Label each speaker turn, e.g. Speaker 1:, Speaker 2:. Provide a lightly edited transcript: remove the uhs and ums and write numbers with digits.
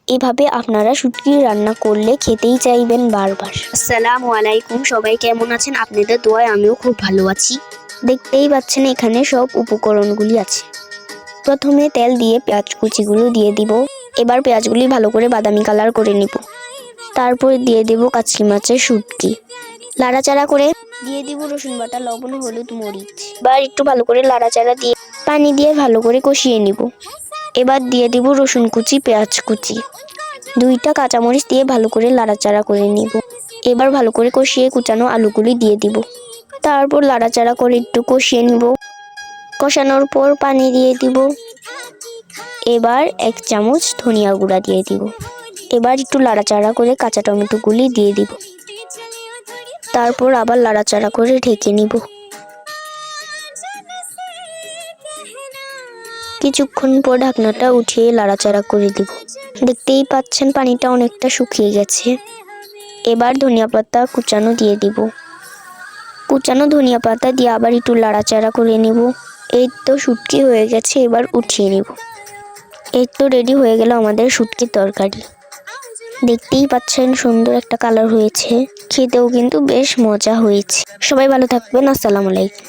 Speaker 1: এভাবে আপনারা শুটকি রান্না করলে খেতেই চাইবেন বারবার। আসসালামু আলাইকুম, সবাই কেমন আছেন? আপনাদের দোয়ায় আমিও খুব ভালো আছি। দেখতেই পাচ্ছেন এখানে সব উপকরণগুলি আছে। প্রথমে তেল দিয়ে পেঁয়াজ কুচিগুলো দিয়ে দিব। এবার পেঁয়াজগুলি ভালো করে বাদামি কালার করে নিব। তারপর দিয়ে দেব কাচকি মাছের শুটকি, লাড়াচাড়া করে দিয়ে দিব রসুন বাটা, লবণ, হলুদ, মরিচ। এবার একটু ভালো করে লাড়াচাড়া দিয়ে পানি দিয়ে ভালো করে কষিয়ে নিব। এবার দিয়ে দিব রসুন কুচি, পেঁয়াজ কুচি, 2টা কাঁচামরিচ দিয়ে ভালো করে লাড়াচাড়া করে নিব। এবার ভালো করে কষিয়ে কুচানো আলুগুলি দিয়ে দিব। তারপর লাড়াচাড়া করে একটু কষিয়ে নিব। কষানোর পর পানি দিয়ে দিব। এবার 1 চামচ ধনিয়া গুঁড়া দিয়ে দিব। এবার একটু লাড়াচাড়া করে কাঁচা টমেটোগুলি দিয়ে দিব। তারপর আবার লাড়াচাড়া করে ঢেকে নিব। কিছুক্ষণ পর ঢাকনাটা উঠিয়ে লাড়াচাড়া করে দিব। দেখতেই পাচ্ছেন পানিটা অনেকটা শুকিয়ে গেছে। এবার ধনিয়া পাতা কুচানো দিয়ে দিব। কুচানো ধনিয়া পাতা দিয়ে আবার একটু লাড়াচাড়া করে নিব। এই তো শুটকি হয়ে গেছে, এবার উঠিয়ে নিব। এই তো রেডি হয়ে গেল আমাদের শুটকির তরকারি। দেখতেই পাচ্ছেন সুন্দর একটা কালার হয়েছে, খেতেও কিন্তু বেশ মজা হয়েছে। সবাই ভালো থাকবেন। আসসালামু আলাইকুম।